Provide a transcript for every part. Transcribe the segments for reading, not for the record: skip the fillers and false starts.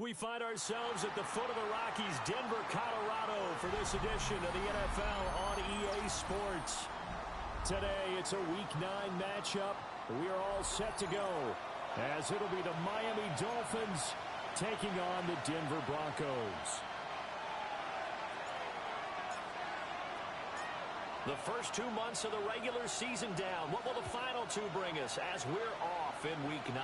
We find ourselves at the foot of the Rockies, Denver, Colorado, for this edition of the NFL on EA Sports. Today, it's a Week 9 matchup. We are all set to go, as it'll be the Miami Dolphins taking on the Denver Broncos. The first 2 months of the regular season down. What will the final two bring us as we're off in Week 9?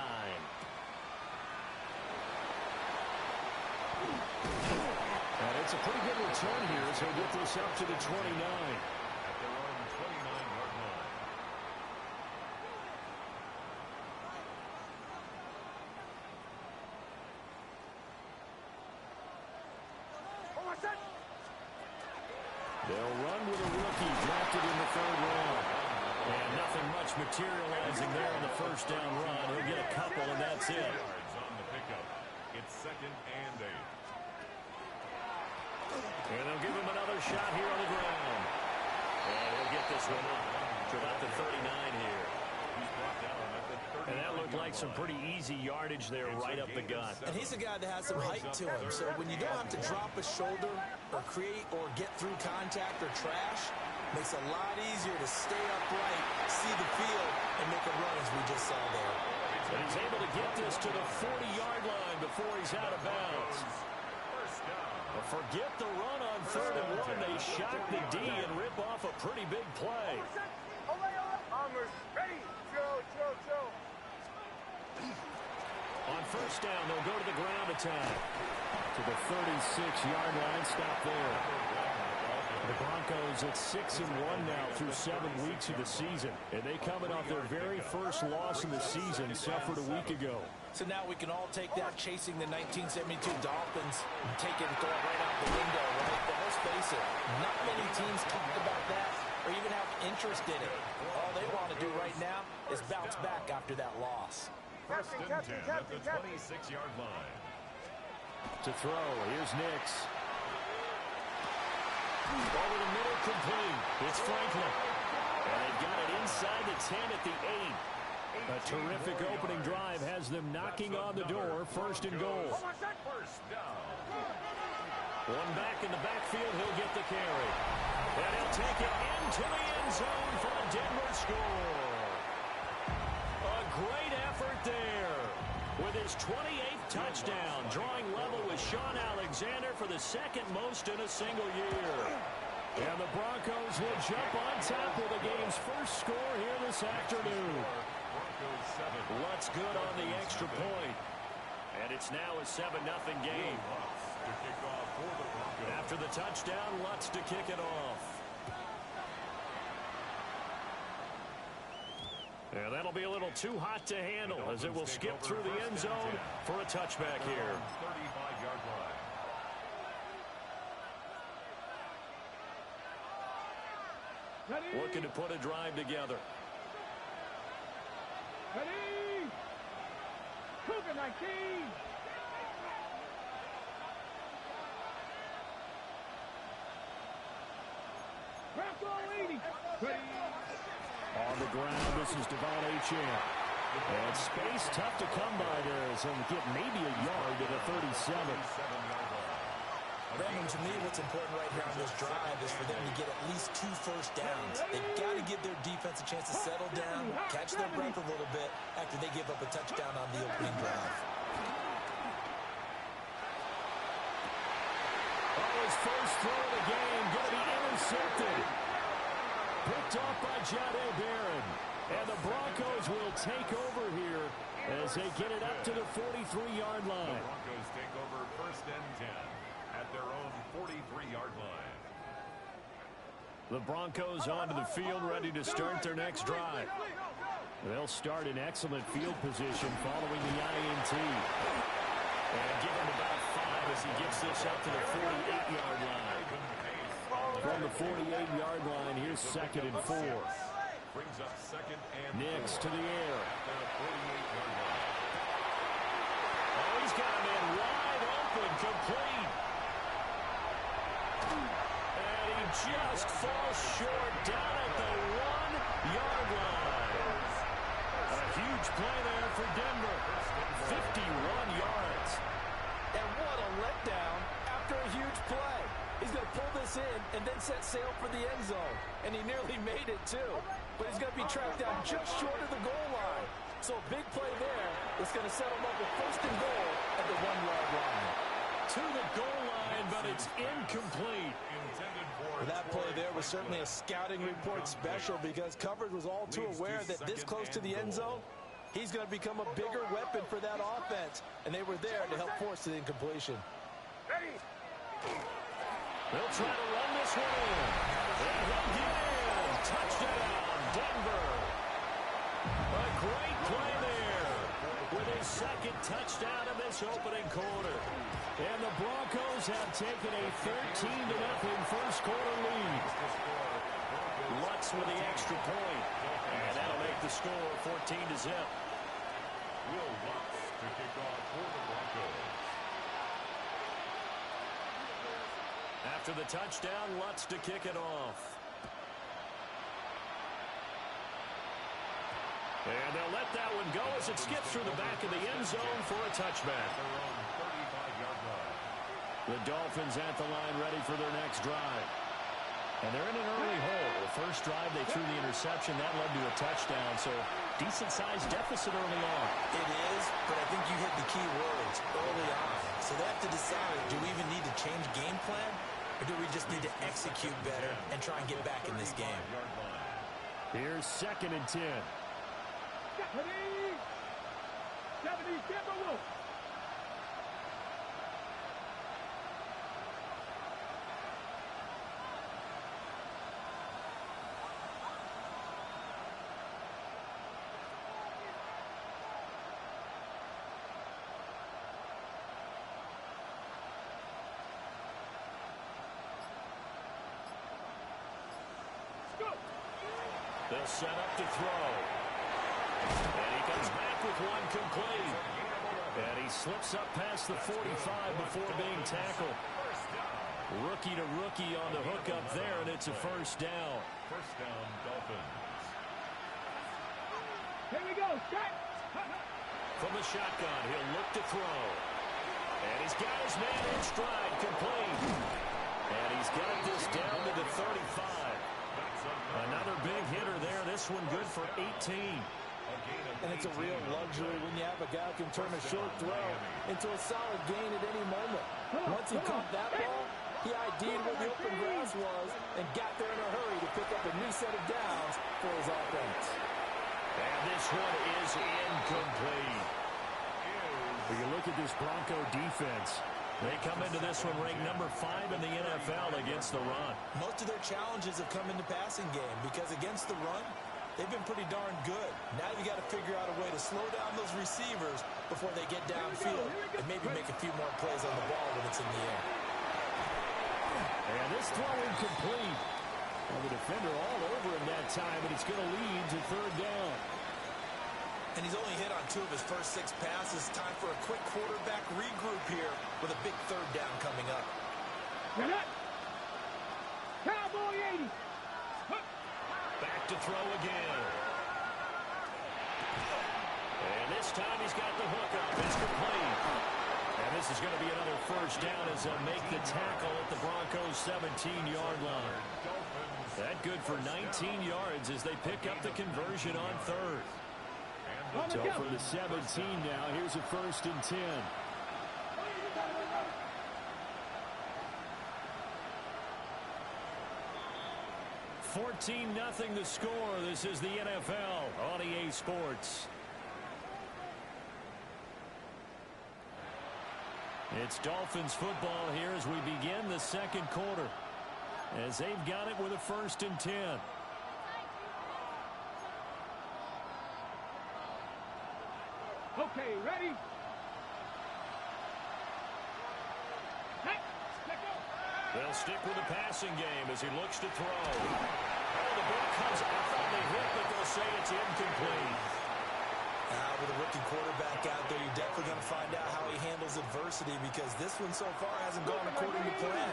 And it's a pretty good return here as he'll get this up to the 29. At their own 29-yard line. They'll run with a rookie drafted in the 3rd round. And nothing much materializing there in the first down run. He'll get a couple, and that's it. Yards on the pickup. It's 2nd and 8. And they'll give him another shot here on the ground. And he'll get this one up to about the 39 here. He's brought down at the 30. And that looked like some pretty easy yardage there right up the gut. And he's a guy that has some height to him. So when you don't have to drop a shoulder or create or get through contact or trash, makes it a lot easier to stay upright, see the field, and make a run as we just saw there. And he's able to get this to the 40-yard line before he's out of bounds. But forget the run on 3rd and 1. They shock the D and rip off a pretty big play. On 1st down, they'll go to the ground attack. To the 36-yard line, stop there. The Broncos at 6-1 now through 7 weeks of the season. And they coming off their very first loss of the season, suffered a week ago. So now we can all take that chasing the 1972 Dolphins and take it and throw it right out the window, right? But let's face it, not many teams talk about that or even have interest in it. All they want to do right now is bounce back after that loss. 1st and 10 at the 26-yard line. To throw, here's Nix. Over the middle, complete. It's Franklin. And they've got it inside the 10 at the 8. A terrific opening drive has them knocking on the door. 1st and goal. First down. One back in the backfield. He'll get the carry. And he'll take it into the end zone for a Denver score. A great effort there. With his 28th touchdown, drawing level with Sean Alexander for the 2nd most in a single year. And the Broncos will jump on top with the game's first score here this afternoon. Lutz good on the extra point. And it's now a 7-0 game. After the touchdown, Lutz to kick it off. And that'll be a little too hot to handle as it will skip through the end zone for a touchback here. 35-yard line. Looking to put a drive together. Ready? Cougar 19. Bronco 80. Ready? On the ground, this is Devon Achane. And space tough to come by there as he'll get maybe a yard to the 37. Brandon, to me, what's important right here on this drive is for them to get at least 2 first downs. They've got to give their defense a chance to settle down, catch their breath a little bit after they give up a touchdown on the opening drive. Oh, his first throw of the game going to be intercepted. Picked off by Jahdae Barron. And the Broncos will take over here as they get it up to the 43-yard line. The Broncos take over 1st and 10 at their own 43-yard line. The Broncos onto the field, ready to start their next drive. They'll start in excellent field position following the INT. And give him about 5 as he gets this up to the 48-yard line. From the 48-yard line, here's 2nd and 4. Brings up 2nd and 4. Nix to the air. At their 48-yard line. Oh, he's got him in wide open, complete. And he just falls short down at the 1-yard line. A huge play there for Denver. 51 yards. And and set sail for the end zone. And he nearly made it, too. But he's going to be tracked down just short of the goal line. So a big play there is going to set him up with first and goal at the 1-yard line. To the goal line, but it's incomplete. That play there was certainly a scouting report special because coverage was all too aware that this close to the end zone, he's going to become a bigger weapon for that offense. And they were there to help force the incompletion. They'll try to run this one in. And he'll get in. Touchdown, Denver. A great play there with his second touchdown of this opening quarter. And the Broncos have taken a 13-0 first quarter lead. Lutz with the extra point. And that'll make the score 14-0. Will Lutz to kick off for the Broncos. After the touchdown, Lutz to kick it off. And they'll let that one go as it skips through the back of the end zone for a touchback. The Dolphins at the line ready for their next drive. And they're in an early hole. The first drive, they threw the interception. That led to a touchdown, so decent-sized deficit early on. It is, but I think you hit the key words early on. So they have to decide, do we even need to change game plan, or do we just need to execute better and try and get back in this game? Here's 2nd and 10. 70 Timberwolves. They'll set up to throw. And he comes back with one complete. And he slips up past the 45 before being tackled. Rookie to rookie on the hook up there, and it's a first down. First down, Dolphins. Here we go. Shot. From the shotgun, he'll look to throw. And he's got his man in stride, complete. And he's got this down to the 35. Another big hitter there. This one good for 18. And it's a real luxury when you have a guy who can turn a short throw into a solid gain at any moment. Once he caught that ball, he ID'd where the open grass was and got there in a hurry to pick up a new set of downs for his offense. And this one is incomplete. When you look at this Bronco defense, they come into this one ranked number 5 in the NFL against the run. Most of their challenges have come in the passing game because against the run, they've been pretty darn good. Now you got to figure out a way to slow down those receivers before they get downfield and maybe make a few more plays on the ball when it's in the air. And this throw incomplete. Well, the defender all over him that time, but it's going to lead to 3rd down. And he's only hit on 2 of his first 6 passes. Time for a quick quarterback regroup here with a big 3rd down coming up. Cowboy 80. Back to throw again. And this time he's got the hook up. It's complete. And this is going to be another first down as they'll make the tackle at the Broncos' 17-yard line. That good for 19 yards as they pick up the conversion on 3rd. So for the 17 now, here's a 1st and 10. $14-0 the score. This is the NFL on EA Sports. It's Dolphins football here as we begin the 2nd quarter. As they've got it with a 1st and 10. Okay, ready? They'll stick with the passing game as he looks to throw. Oh, the ball comes up on the hit, but they'll say it's incomplete. With a rookie quarterback out there, you're definitely going to find out how he handles adversity because this one so far hasn't gone according to plan.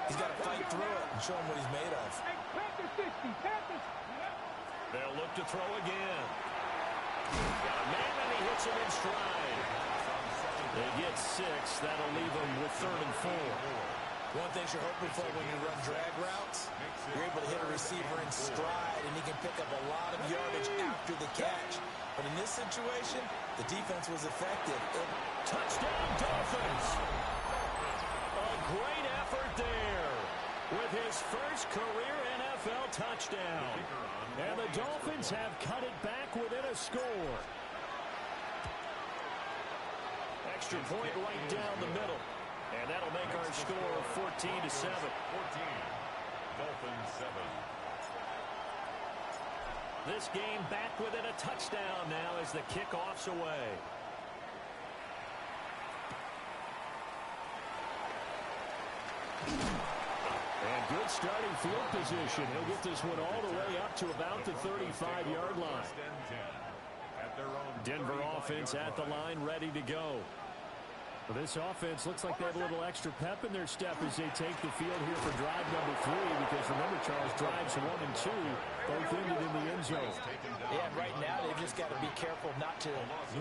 He's got to fight through it and show him what he's made of. They'll look to throw again. Got a man, and he hits him in stride. They get 6. That'll leave them with 3rd and 4. One thing you're hoping for when you run drag routes, you're able to hit a receiver in stride, and he can pick up a lot of yardage after the catch. But in this situation, the defense was effective. Touchdown, Dolphins! A great effort there with his first career NFL touchdown. And the Dolphins have cut it back within a score. Extra point right down the middle. And that'll make our score 14-7. 14. Dolphins 7. This game back within a touchdown now as the kickoff's away. And good starting field position. He'll get this one all the way up to about the 35-yard line. Denver offense at the line, ready to go. Well, this offense looks like they have a little extra pep in their step as they take the field here for drive number 3, because remember, Charles, drives 1 and 2 both ended in the end zone. Yeah, right now they've just got to be careful not to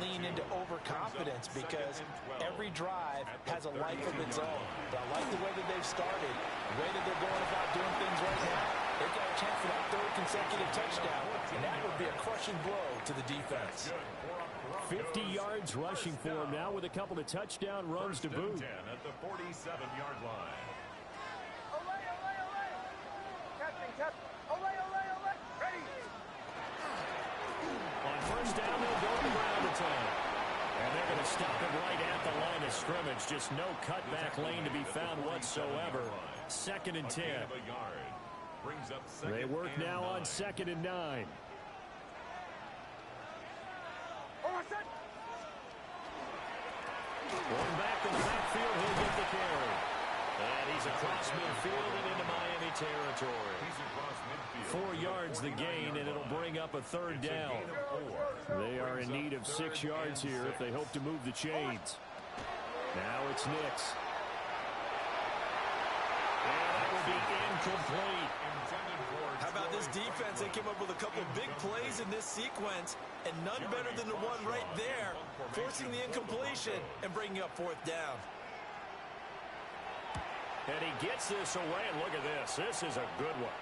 lean into overconfidence, because every drive has a life of its own. But I like the way that they've started, the way that they're going about doing things right now. They've got a chance for that 3rd consecutive touchdown, and that would be a crushing blow to the defense. 50 yards rushing for him now with a couple of touchdown runs to boot. 10 at the 47-yard line. Olay, olay, olay. Captain. Olay, olay, olay. Ready. On first down, they'll go to the ground attack. And they're going to stop it right at the line of scrimmage. Just no cutback lane to be found whatsoever. 2nd and 10. They work now on 2nd and 9. One back in the backfield, he'll get the carry. And he's across midfield and into Miami territory. 4 yards the gain, and it'll bring up a 3rd down. They are in need of 6 yards here if they hope to move the chains. Now it's Nix. And that will be incomplete. How about this defense? They came up with a couple of big plays in this sequence, and none better than the one right there, forcing the incompletion and bringing up 4th down. And he gets this away, and look at this. This is a good one.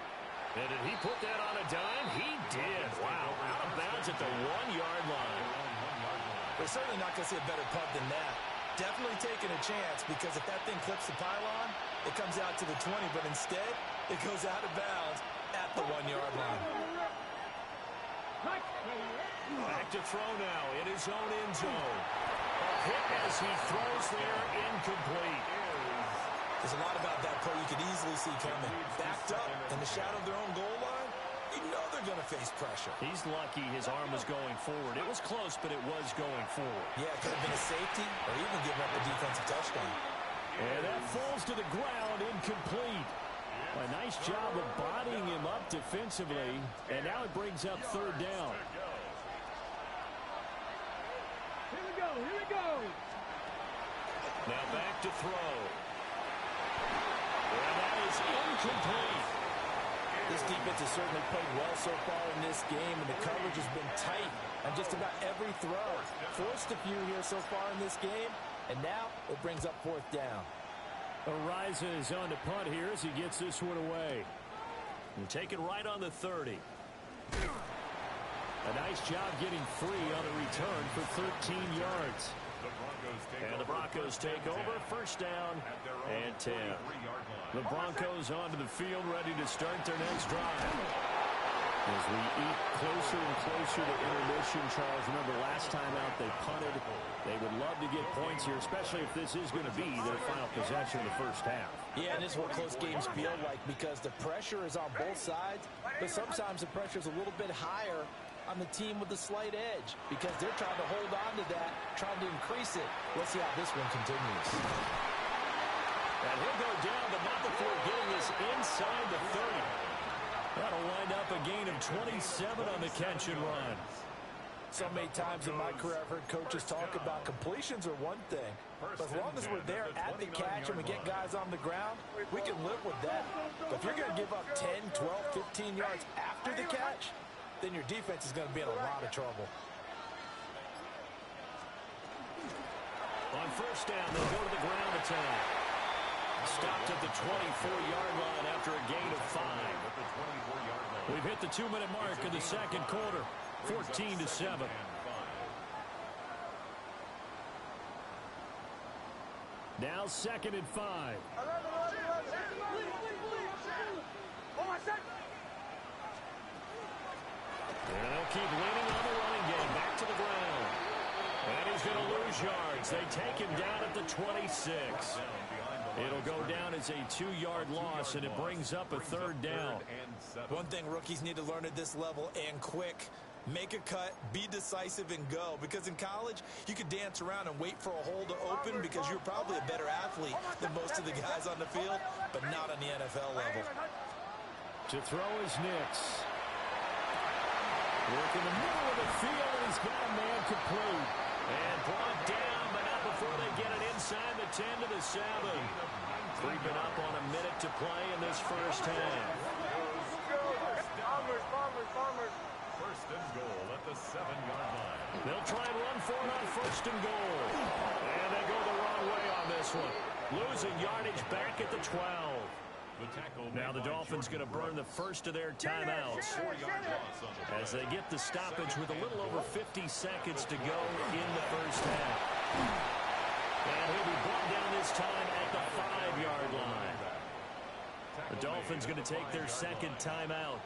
And did he put that on a dime? He did. Wow, out of bounds at the 1-yard line. We're certainly not going to see a better punt than that. Definitely taking a chance, because if that thing clips the pylon, it comes out to the 20, but instead, it goes out of bounds at the 1-yard line. Back to throw now in his own end zone. A hit as he throws there, incomplete. There's a lot about that play you could easily see coming. Backed up in the shadow of their own goal line, you know they're going to face pressure. He's lucky his arm was going forward. It was close, but it was going forward. Yeah, it could have been a safety or even giving up a defensive touchdown. And that falls to the ground, incomplete. A nice job of bodying him up defensively, and now it brings up 3rd down. Here we go. Now back to throw. And that is incomplete. This defense has certainly played well so far in this game, and the coverage has been tight on just about every throw. Forced a few here so far in this game, and now it brings up 4th down. Ariza is on to punt here as he gets this one away. And take it right on the 30. A nice job getting free on the return for 13 yards. And the Broncos take over, 1st down and 10. The Broncos onto the field, ready to start their next drive. As we eat closer and closer to intermission, Charles, remember last time out they punted. They would love to get points here, especially if this is going to be their final possession of the first half. Yeah, and this is what close games feel like, because the pressure is on both sides, but sometimes the pressure is a little bit higher on the team with the slight edge, because they're trying to hold on to that, trying to increase it. Let's see how this one continues. And he'll go down, but not before getting this inside the 30. That'll wind up a gain of 27 on the catch and run. So many times in my career I've heard coaches talk about completions are one thing, but as long as we're there at the catch and we get guys on the ground, we can live with that. But if you're going to give up 10, 12, 15 yards after the catch, then your defense is going to be in a lot of trouble. On first down, they'll go to the ground attack. Stopped at the 24-yard line after a gain of 5. We've hit the 2-minute mark in the second quarter, 14-7. Now 2nd and 5. And they'll keep leaning on the running game. Back to the ground. And he's going to lose yards. They take him down at the 26. It'll go down as a 2-yard loss, and it brings up a 3rd down. One thing rookies need to learn at this level, and quick. Make a cut, be decisive, and go. Because in college, you could dance around and wait for a hole to open because you're probably a better athlete than most of the guys on the field, but not on the NFL level. To throw is Nix. Work in the middle of the field, and he's got a man complete. And brought down, but not before they get it inside the 10 to the 7. Creeping up on a minute to play in this first half. Bombers. First and goal at the 7-yard line. They'll try and run for it on 1st and goal. And they go the wrong way on this one. Losing yardage back at the 12. Now the Dolphins going to burn the first of their timeouts as they get the stoppage with a little over 50 seconds to go in the first half. And he'll be brought down this time at the 5-yard line. The Dolphins going to take their 2nd timeout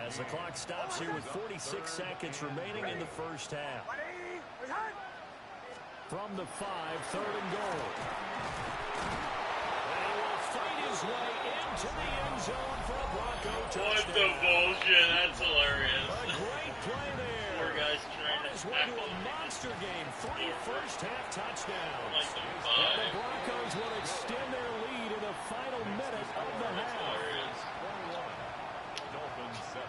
as the clock stops here with 46 seconds remaining in the first half. From the 5, 3rd and goal. And he will fight his way into the end zone for a Bronco touchdown. What the bullshit? That's hilarious. A great play there. Poor guy's trying to his way to a monster game. 3 first-half touchdowns. Like the And the Broncos will extend their lead in the final minute of the half. Dolphins 7.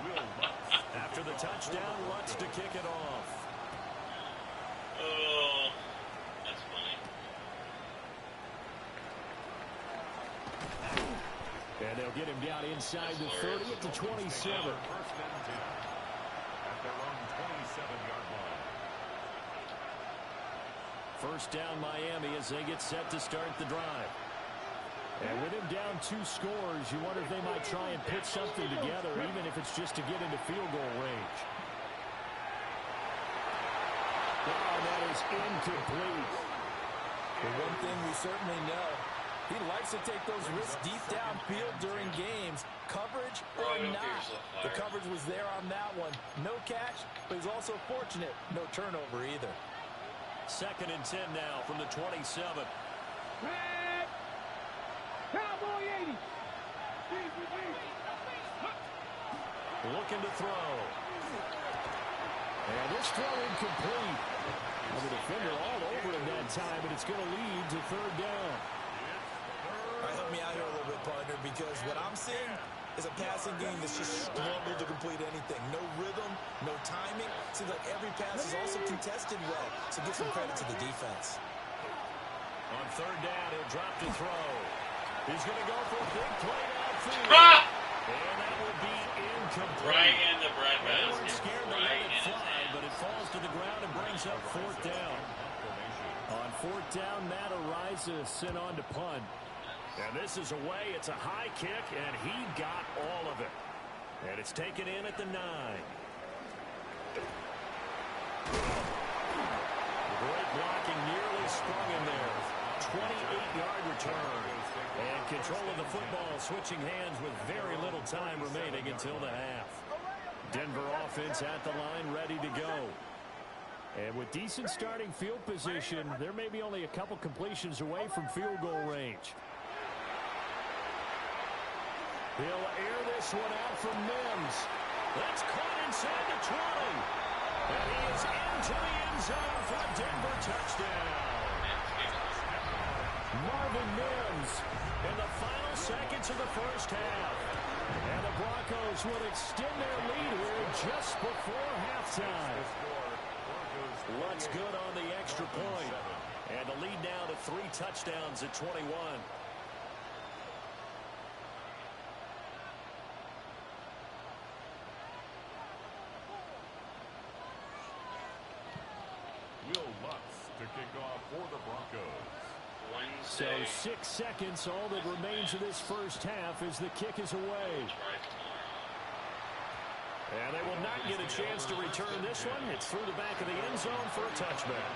Will Lutz. After the touchdown, Lutz to kick it off. Oh, that's funny. And they'll get him down inside the 30 at the 27. First and 10 at their own 27-yard line. First down Miami as they get set to start the drive. And with him down 2 scores, you wonder if they might try and put something together, even if it's just to get into field goal range. Oh, that is incomplete. The one thing we certainly know, he likes to take those risks deep downfield during games, coverage or not. The coverage was there on that one. No catch, but he's also fortunate. No turnover either. 2nd and 10 now from the 27. Cowboy 80. Looking to throw. And this throw incomplete. And the defender all over him that time, but it's going to lead to 3rd down. All right, help me out here a little bit, partner, because what I'm seeing is a passing game that's just struggled to complete anything. No rhythm, no timing. Seems like every pass is also contested well, so give some credit to the defense. On 3rd down, he'll drop to throw. He's going to go for a big play downfield. And that will be incomplete. Right in the bread They weren't basket. scared to let it fly, but it falls to the ground and brings up 4th down. On 4th down, Matt Araiza sent on to punt. And this is away. It's a high kick, and he got all of it. And it's taken in at the 9. Great blocking, nearly sprung him there. 28-yard return. And control of the football, switching hands with very little time remaining until the half. Denver offense at the line, ready to go. And with decent starting field position, there may be only a couple completions away from field goal range. He'll air this one out from Mims. That's caught inside the 20. And he is into the end zone for a Denver touchdown. Marvin Mims in the final seconds of the first half. And the Broncos will extend their lead here just before halftime. Lutz good on the extra point. And the lead now to 3 touchdowns at 21. Will Lutz to kick off for the Broncos. So 6 seconds, all that remains of this first half as the kick is away. And they will not get a chance to return this one. It's through the back of the end zone for a touchback.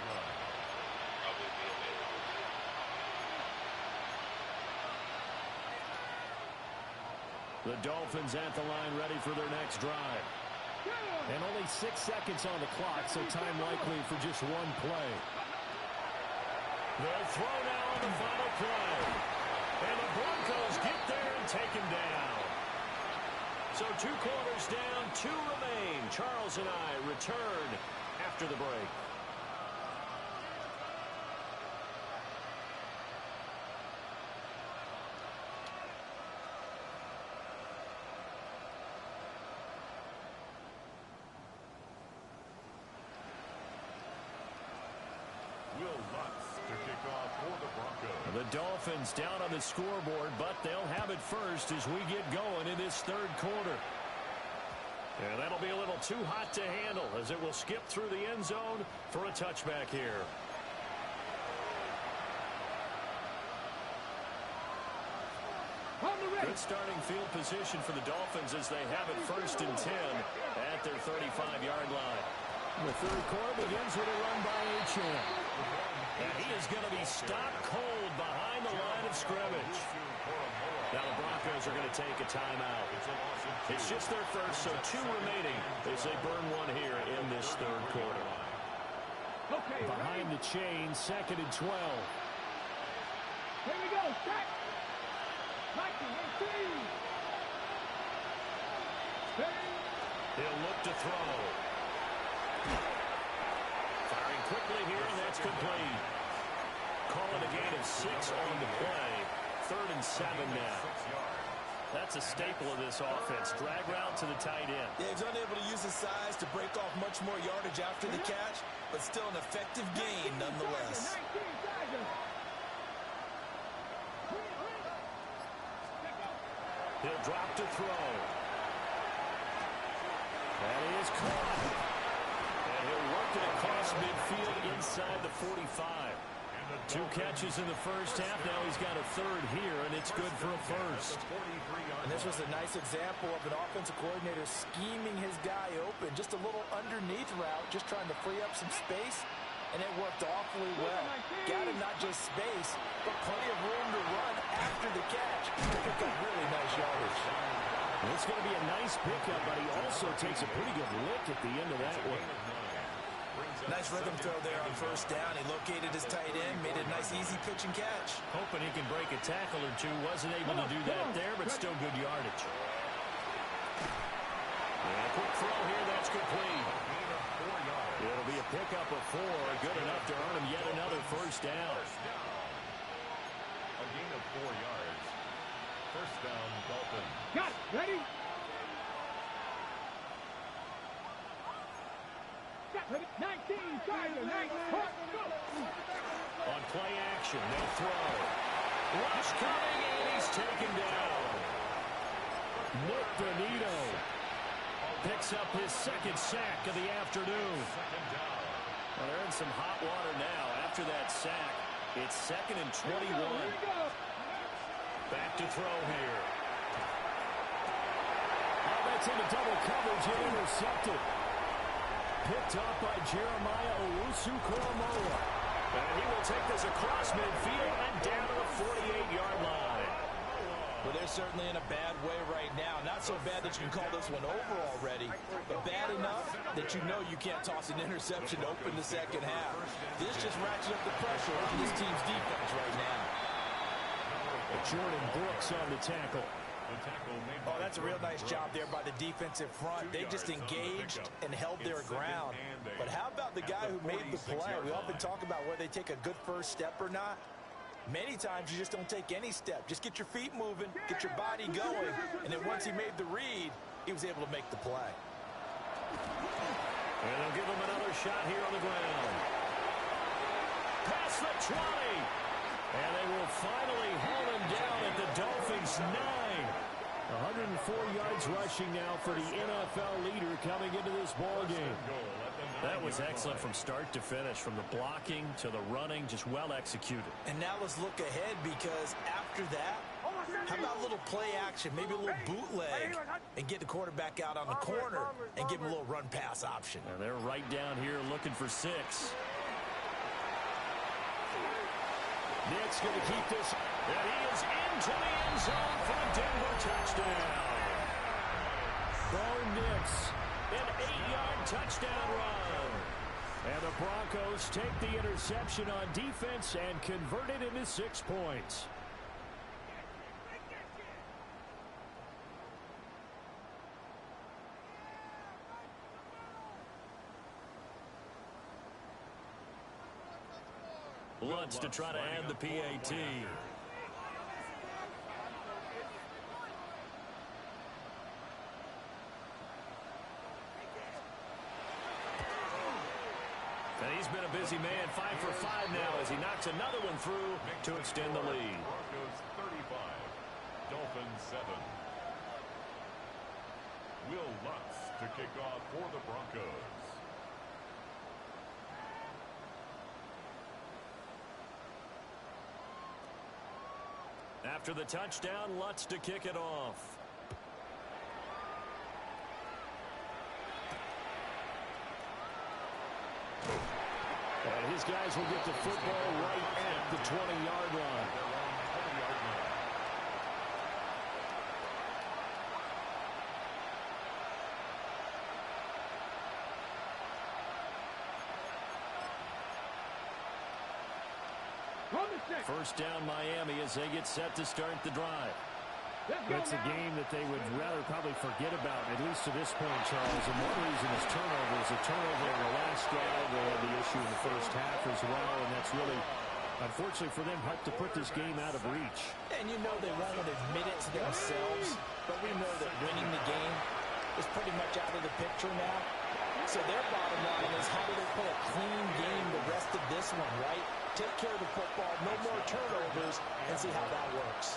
The Dolphins at the line ready for their next drive. And only 6 seconds on the clock, so time likely for just one play. They'll throw now on the final play. And the Broncos get there and take him down. So 2 quarters down, 2 remain. Charles and I return after the break. The Dolphins down on the scoreboard, but they'll have it first as we get going in this third quarter. And that'll be a little too hot to handle as it will skip through the end zone for a touchback here. Good starting field position for the Dolphins as they have it first and 10 at their 35-yard line. The third quarter begins with a run by Achane. And he is going to be stopped cold behind the line of scrimmage. Now the Broncos are going to take a timeout. It's just their first, so 2 remaining as they burn one here in this third quarter. Behind the chain, 2nd and 12. Here we go, set. He'll look to throw. Firing quickly here, and that's complete. Calling a gain of 6 on the play. 3rd and 7 now. That's a staple of this offense. Drag route to the tight end. Yeah, he's unable to use his size to break off much more yardage after the catch, but still an effective gain nonetheless. He'll drop to throw. And he is caught. And he'll work it across midfield inside the 45. 2 catches in the first half. Now he's got a 3rd here, and it's good for a first. And this was a nice example of an offensive coordinator scheming his guy open. Just a little underneath route, just trying to free up some space, and it worked awfully well. Got him not just space, but plenty of room to run after the catch to pick up really nice yardage. And it's going to be a nice pickup, but he also takes a pretty good lick at the end of that one. Nice rhythm throw there on first down. He located his tight end, made a nice easy pitch and catch. Hoping he can break a tackle or two. Wasn't able to do that there, but still good yardage. And a quick throw here, that's complete. It'll be a pickup of 4, good enough to earn him yet another first down. A gain of 4 yards. First down, Dolphins. Got it. Ready? Got it. 19, 19. On play action, they'll throw. Rush coming, and he's taken down. Nick Bonito picks up his 2nd sack of the afternoon. Well, they're in some hot water now after that sack. It's 2nd and 21. Back to throw here. Oh, that's into double coverage and intercepted. Picked up by Jeremiah Owusu-Koramoah. And he will take this across midfield and down to the 48-yard line. Well, they're certainly in a bad way right now. Not so bad that you can call this one over already, but bad enough that you know you can't toss an interception to open the second half. This just ratchets up the pressure on this team's defense right now. Jordan Brooks on the tackle. Oh, that's a real nice job there by the defensive front. They just engaged and held their ground. But how about the guy who made the play? We often talk about whether they take a good first step or not. Many times you just don't take any step. Just get your feet moving, get your body going, and then once he made the read, he was able to make the play. And they'll give him another shot here on the ground. Past the 20. And they will finally haul him down at the Dolphins' 9. 104 yards rushing now for the NFL leader coming into this ball game. That was excellent from start to finish, from the blocking to the running, just well executed. And now let's look ahead, because after that, how about a little play action, maybe a little bootleg, and get the quarterback out on the corner and give him a little run pass option. And they're right down here looking for 6. Nick's going to keep this, and he is into the end zone for a Denver touchdown. Bo Nix, an 8-yard touchdown run. And the Broncos take the interception on defense and convert it into 6 points. Lutz to try to add the PAT. And he's been a busy man, 5 for 5 now as he knocks another one through to extend the lead. Broncos 35, Dolphins 7. Will Lutz to kick off for the Broncos. After the touchdown, Lutz to kick it off. And his guys will get the football right at the 20-yard line. First down Miami as they get set to start the drive. It's a game that they would rather probably forget about, at least to this point, Charles. And one reason is turnovers. A turnover in the last drive, they had the issue in the first half as well, and that's really, unfortunately for them, helped to put this game out of reach. And you know they won't admit it to themselves, but we know that winning the game is pretty much out of the picture now. So their bottom line is, how do they play a clean game the rest of this one, right? Take care of the football, no more turnovers, and see how that works.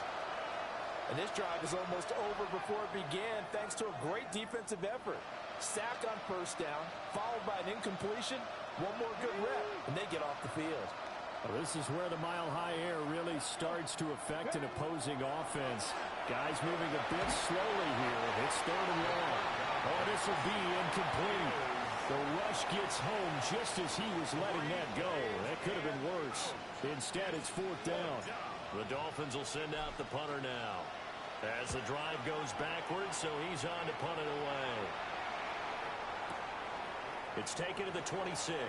And this drive is almost over before it began, thanks to a great defensive effort. Sack on first down, followed by an incompletion, one more good rep, and they get off the field. Well, this is where the mile-high air really starts to affect an opposing offense. Guys moving a bit slowly here. It's 3rd and long. Oh, this will be incomplete. The rush gets home just as he was letting that go. That could have been worse. Instead, it's 4th down. The Dolphins will send out the punter now, as the drive goes backwards, so he's on to punt it away. It's taken to the 26.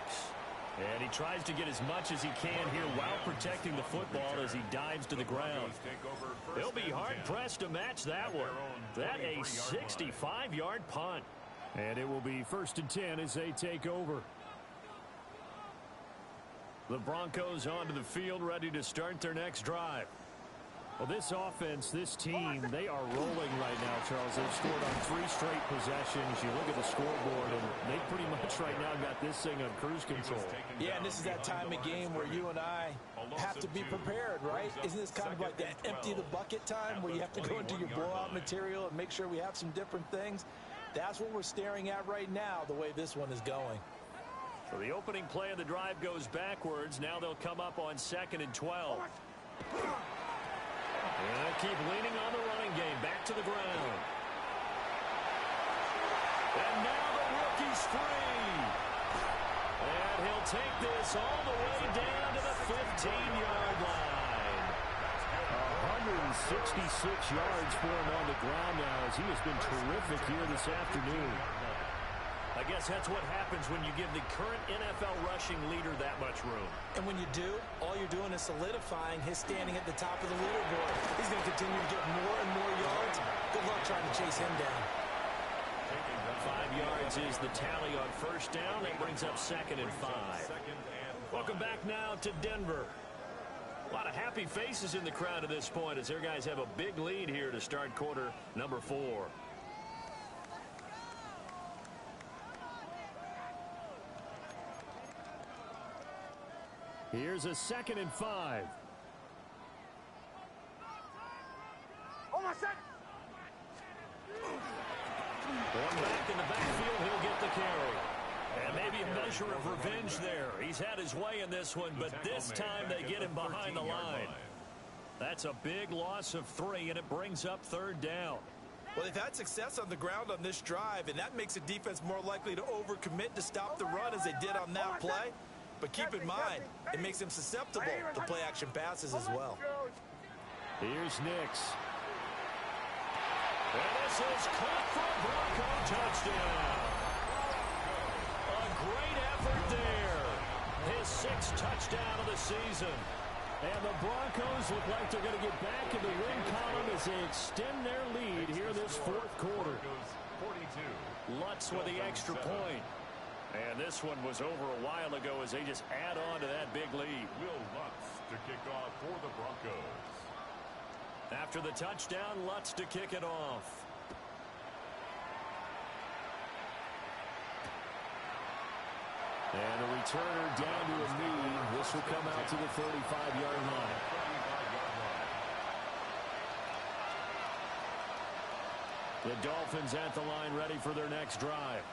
And he tries to get as much as he can here while protecting the football as he dives to the ground. He'll be hard-pressed to match that one. That a 65-yard punt. And it will be 1st and 10 as they take over. The Broncos onto the field, ready to start their next drive. Well, this offense, this team, they are rolling right now, Charles. They've scored on 3 straight possessions. You look at the scoreboard, and they pretty much right now got this thing on cruise control. Yeah, and this is that time of game where you and I have to be prepared, right? Isn't this kind of like that empty the bucket time where you have to go into your blowout material and make sure we have some different things? That's what we're staring at right now, the way this one is going. So the opening play of the drive goes backwards. Now they'll come up on 2nd and 12. And they'll keep leaning on the running game. Back to the ground. And now the rookie's free. And he'll take this all the way down to the 15-yard line. 166 yards for him on the ground now, as he has been terrific here this afternoon. I guess that's what happens when you give the current NFL rushing leader that much room. And when you do, all you're doing is solidifying his standing at the top of the leaderboard. He's going to continue to get more and more yards. Good luck trying to chase him down. 5 yards is the tally on first down. That brings up 2nd and 5. Welcome back now to Denver. A lot of happy faces in the crowd at this point as their guys have a big lead here to start quarter number 4. Here's a 2nd and 5. carry. And maybe a measure of revenge there. He's had his way in this one, but this time they get him behind the line. That's a big loss of 3, and it brings up 3rd down. Well, they've had success on the ground on this drive, and that makes a defense more likely to overcommit to stop the run as they did on that play. But keep in mind, it makes them susceptible to play-action passes as well. Here's Nix. And this is caught for a Bronco touchdown. A great effort there. His 6th touchdown of the season. And the Broncos look like they're going to get back in the win column as they extend their lead here this 4th quarter. Lutz with the extra point. And this one was over a while ago as they just add on to that big lead. Will Lutz to kick off for the Broncos. After the touchdown, Lutz to kick it off. And a returner down to a knee. This will come out to the 35-yard line. The Dolphins at the line ready for their next drive.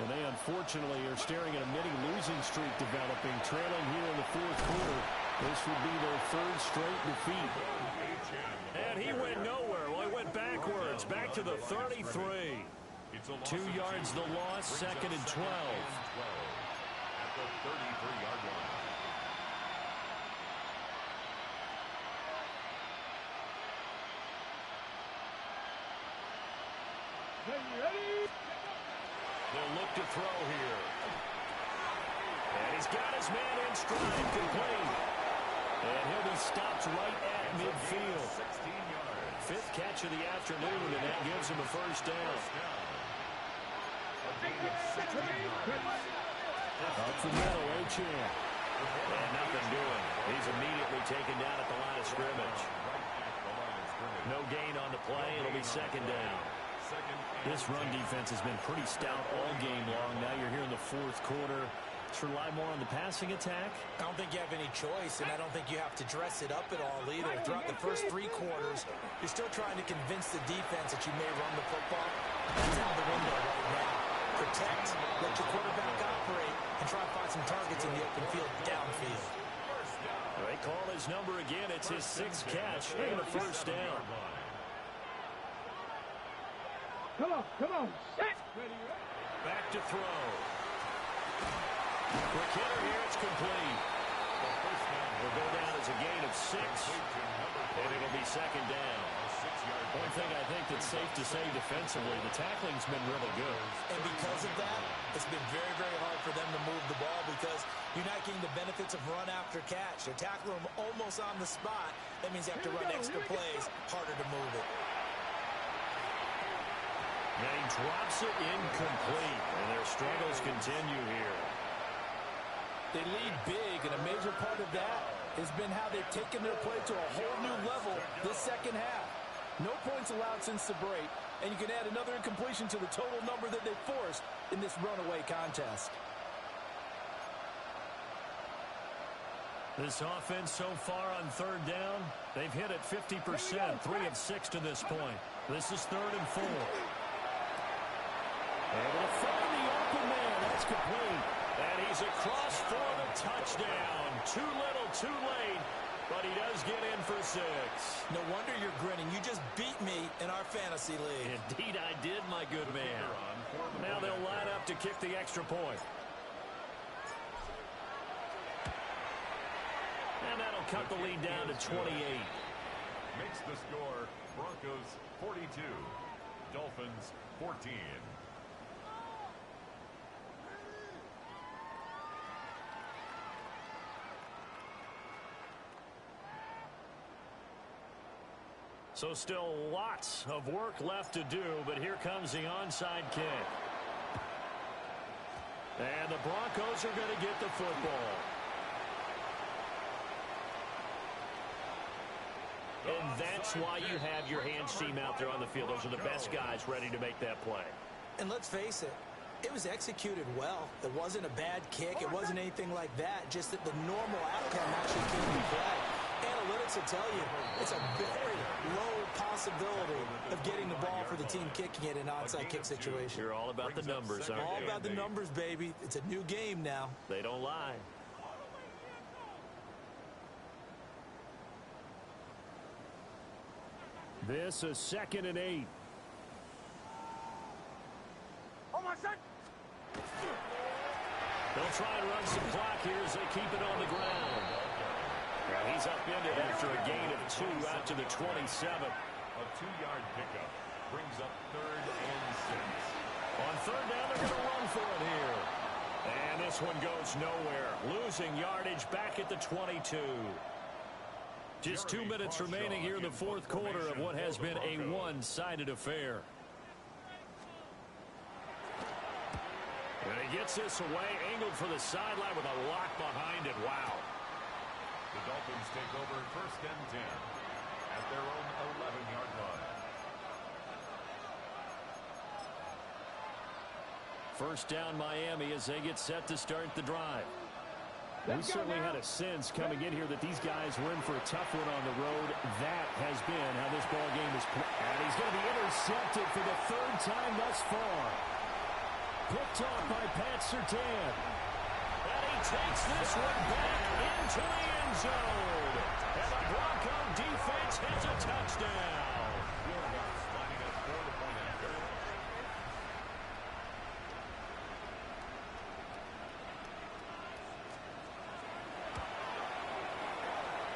And they unfortunately are staring at a mini losing streak developing, trailing here in the 4th quarter. This would be their 3rd straight defeat. And he went nowhere. Well, he went backwards, back to the 33. 2 yards the loss, 2nd and 12. At the 33-yard line. They'll look to throw here. And he's got his man in stride, complete. And he'll be stopped right at midfield. 5th catch of the afternoon, and that gives him a 1st down. Up the middle, Achane. And nothing doing. He's immediately taken down at the line of scrimmage. No gain on the play. It'll be 2nd down. This run defense has been pretty stout all game long. Now you're here in the 4th quarter. Let's rely more on the passing attack. I don't think you have any choice, and I don't think you have to dress it up at all either. Throughout the first 3 quarters, you're still trying to convince the defense that you may run the football. That's out the window right now. Protect, let your quarterback operate, and try to find some targets in the open field downfield. They call his number again. It's his 6th catch and a 1st down. Come on. Back to throw. Quick hitter here. It's complete. Will go down as a gain of 6. And it'll be 2nd down. One thing I think that's safe to say defensively, the tackling's been really good. And because of that, it's been very, very hard for them to move the ball because you're not getting the benefits of run after catch. They're tackling them almost on the spot. That means you have to run extra plays, harder to move it. And he drops it incomplete, and their struggles continue here. They lead big, and a major part of that has been how they've taken their play to a whole new level this 2nd half. No points allowed since the break, and you can add another incompletion to the total number that they forced in this runaway contest. This offense so far on 3rd down, they've hit it 50%, 3 of 6 to this point. This is 3rd and 4. Able to find the open man. That's complete. And he's across for the touchdown. Too little, too late. But he does get in for 6. No wonder you're grinning. You just beat me in our fantasy league. Indeed I did, my good man. Now they'll line up to kick the extra point. And that'll cut the lead down to 28. Makes the score Broncos 42, Dolphins 14. So still lots of work left to do, but here comes the onside kick. And the Broncos are going to get the football. And that's why you have your hands team out there on the field. Those are the best guys ready to make that play. And let's face it, it was executed well. It wasn't a bad kick. It wasn't anything like that. Just that the normal outcome actually came to play. Analytics will tell you it's a very low possibility of getting the ball for the team kicking it in an onside kick situation. You're all about the numbers, aren't you? All about the numbers, baby. It's a new game now. They don't lie. This is 2nd and 8. Oh, my son. They'll try and run some clock here as they keep it on the ground. Well, he's upended after a gain of 2 out to the 27. A 2-yard pickup brings up 3rd and 6. On 3rd down, they're going to run for it here. And this one goes nowhere. Losing yardage back at the 22. Just 2 minutes remaining here in the 4th quarter of what has been a one-sided affair. And he gets this away, angled for the sideline with a lock behind it. Wow. The Dolphins take over 1st and 10 at their own 11-yard line. 1st down Miami as they get set to start the drive. We certainly had a sense coming in here that these guys were in for a tough one on the road. That has been how this ball game is played. And he's going to be intercepted for the 3rd time thus far. Picked off by Pat Surtain. And he takes this one back into the end zone. And the Bronco defense has a touchdown. Lining up for the point after.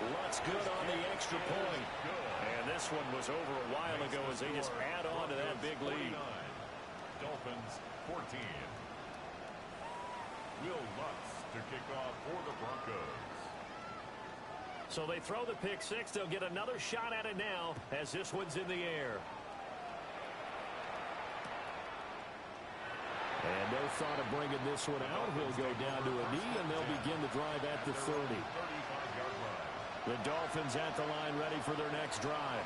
What's good on the extra point. And this one was over a while ago as they just add on to that big lead. Dolphins 14. Will Lutz to kick off for the Broncos. So they throw the pick 6. They'll get another shot at it now as this one's in the air. And no thought of bringing this one out. He'll go down to a knee, and they'll begin the drive at the 30. 35-yard line. The Dolphins at the line ready for their next drive.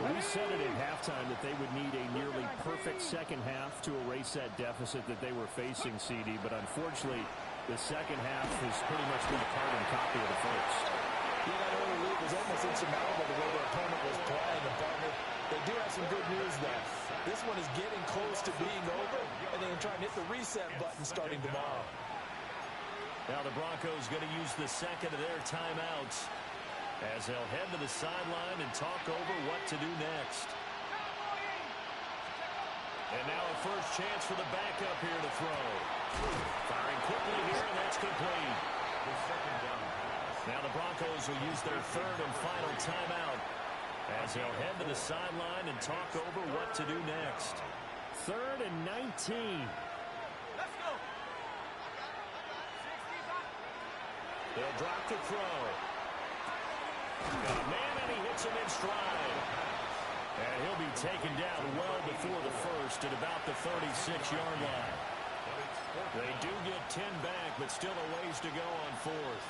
Well, we said it at halftime that they would need a nearly perfect second half to erase that deficit that they were facing, CD. But unfortunately, the second half has pretty much been a carbon copy of the first. Yeah, that early lead was almost insurmountable the way their opponent was playing. And partner, they do have some good news though. This one is getting close to being over, and they can try and hit the reset button starting tomorrow. Now the Broncos going to use the second of their timeouts as they'll head to the sideline and talk over what to do next. And now a first chance for the backup here to throw. Firing quickly here, and that's complete. The 2nd down pass. Now the Broncos will use their 3rd and final timeout as they'll head to the sideline and talk over what to do next. 3rd and 19. Let's go. They'll drop to throw. Got a man, and he hits him in stride. And he'll be taken down well before the first at about the 36-yard line. They do get 10 back, but still a ways to go on 4th.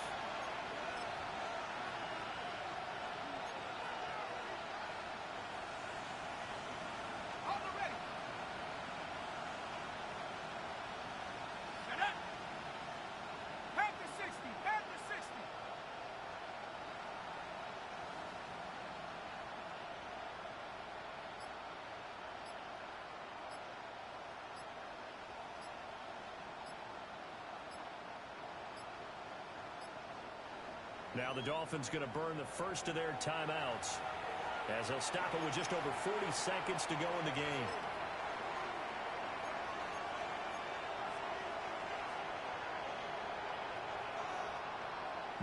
Now the Dolphins going to burn the first of their timeouts as they'll stop it with just over 40 seconds to go in the game.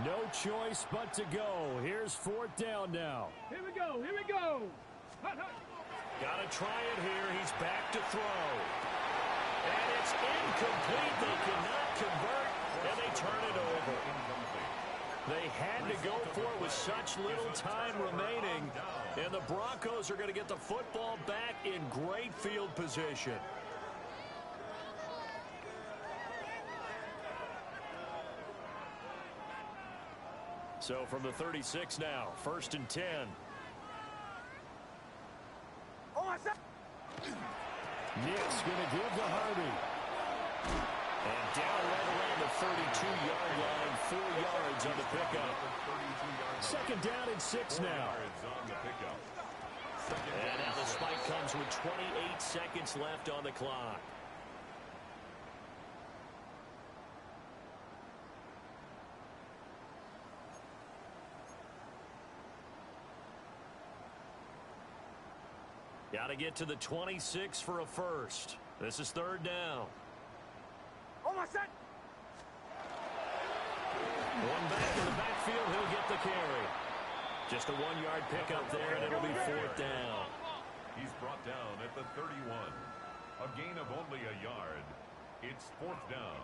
No choice but to go. Here's 4th down now. Here we go. Here we go. Got to try it here. He's back to throw. And it's incomplete. They cannot convert, and they turn it over. They had to go for it with such little time remaining. And the Broncos are going to get the football back in great field position. So from the 36 now, 1st and 10. Nick's going to give to Harvey. And down right around the 32-yard line, 4 yards on the pickup. Second down and 6 now. And now the spike comes with 28 seconds left on the clock. Got to get to the 26 for a first. This is third down. Almost set. One back in the backfield, he'll get the carry. Just a 1-yard pickup there, and it'll be fourth down. He's brought down at the 31. A gain of only a yard. It's fourth down.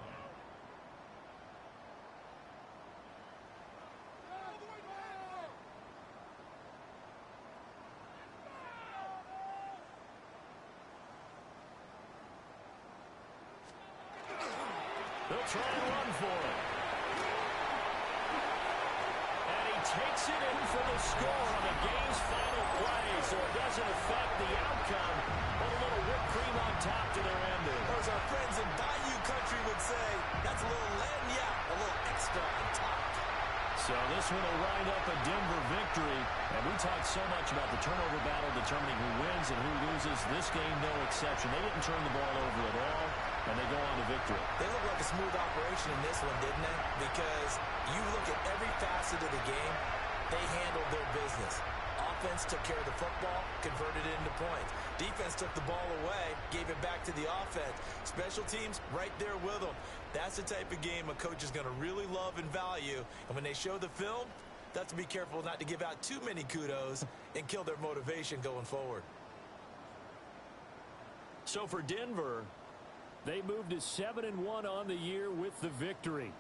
They'll try and run for it. And he takes it in for the score on the game's final play, so it doesn't affect the outcome, but a little whipped cream on top to their ending. Or as our friends in Bayou Country would say, that's a little lagniappe, a little extra on top. So this one will wind up a Denver victory. And we talked so much about the turnover battle determining who wins and who loses. This game, no exception. They didn't turn the ball over at all, and they go on to victory. They look like a smooth operation in this one, didn't they? Because you look at every facet of the game, they handled their business. Offense took care of the football, converted it into points. Defense took the ball away, gave it back to the offense. Special teams right there with them. That's the type of game a coach is going to really love and value. And when they show the film, they have to be careful not to give out too many kudos and kill their motivation going forward. So for Denver, they moved to 7-1 on the year with the victory.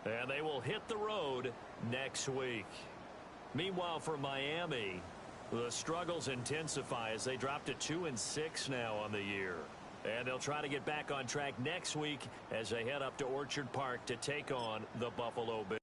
And they will hit the road next week. Meanwhile, for Miami, the struggles intensify as they drop to 2-6 now on the year. And they'll try to get back on track next week as they head up to Orchard Park to take on the Buffalo Bills.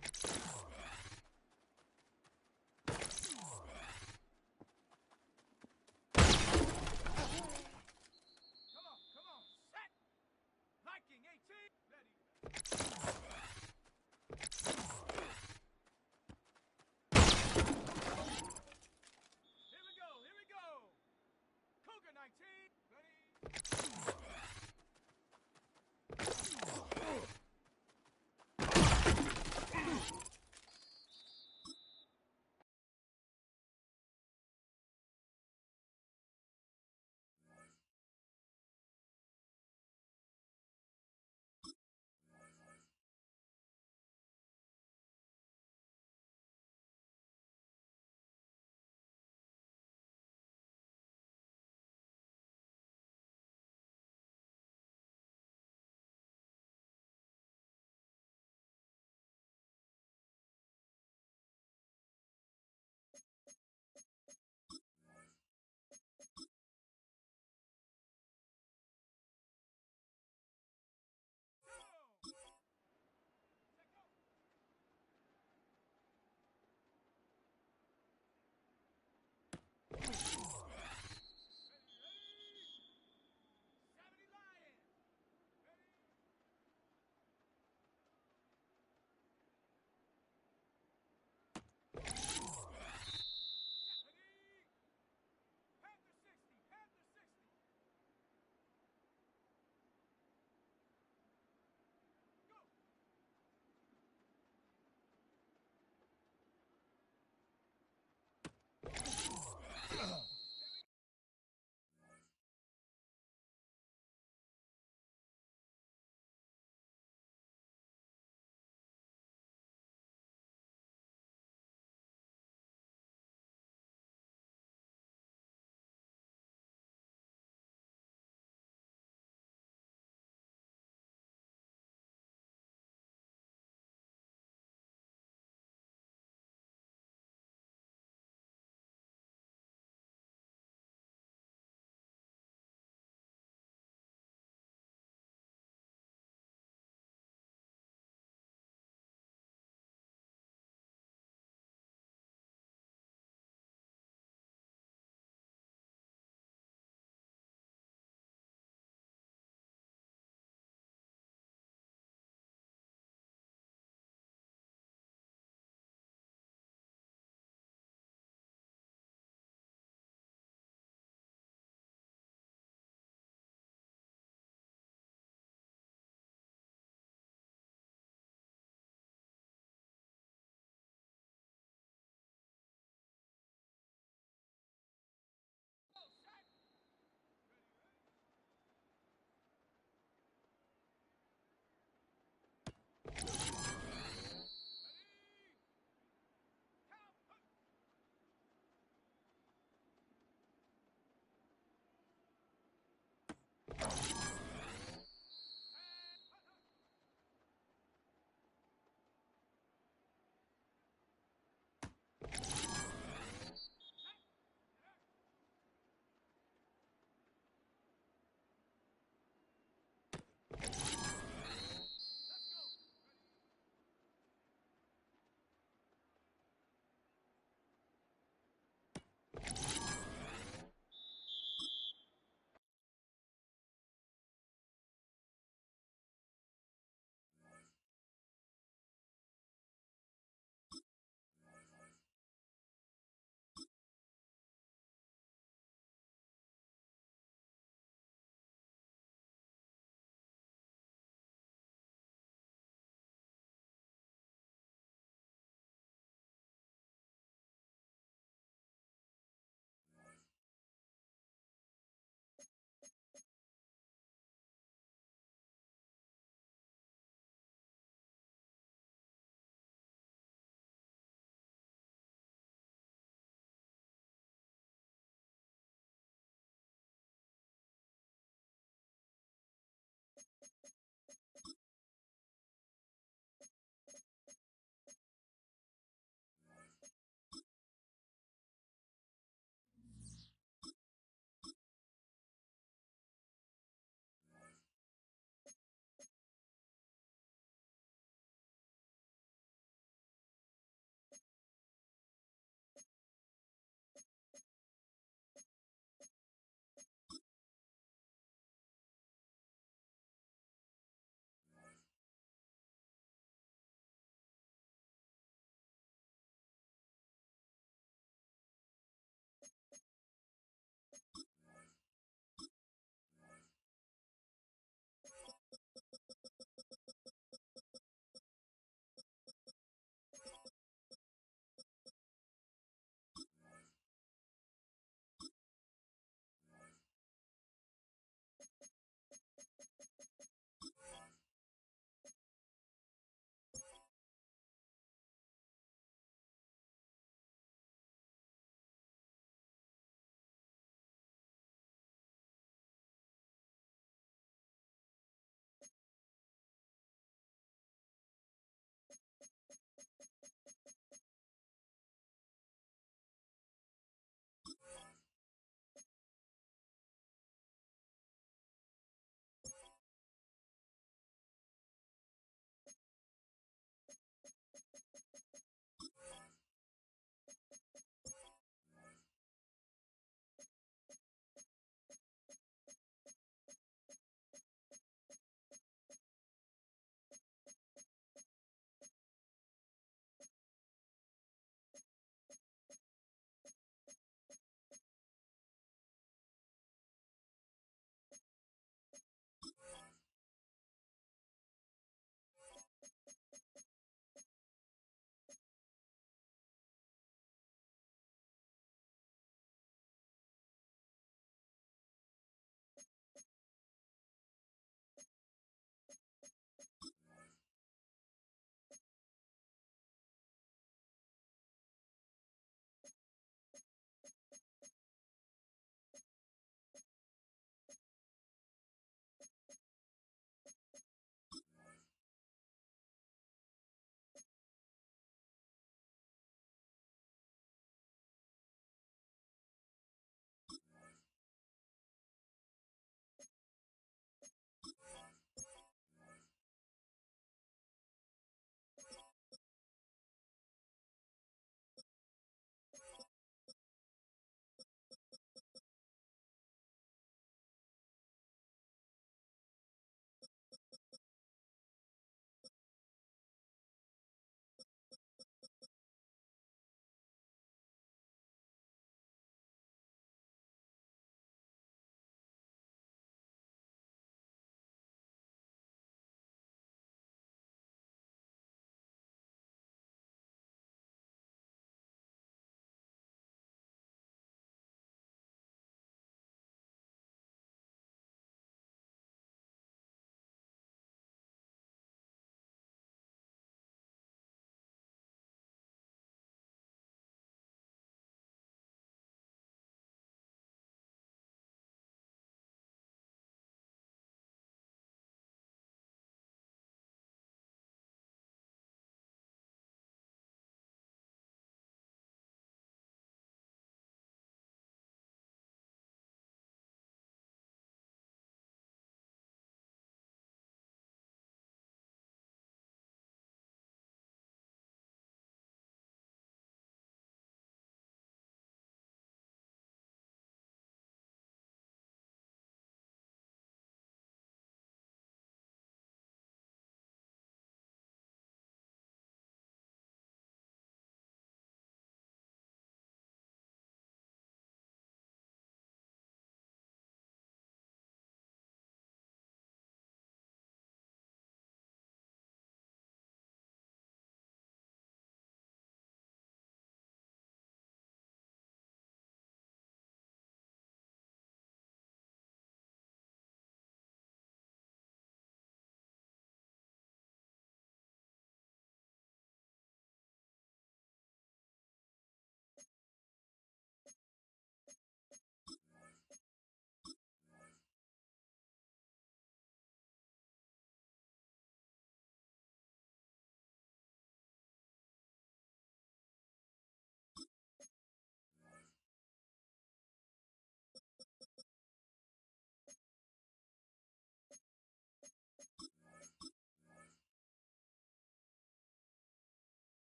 Come on, set! Liking 18, ready. Here we go. Cougar 19, ready.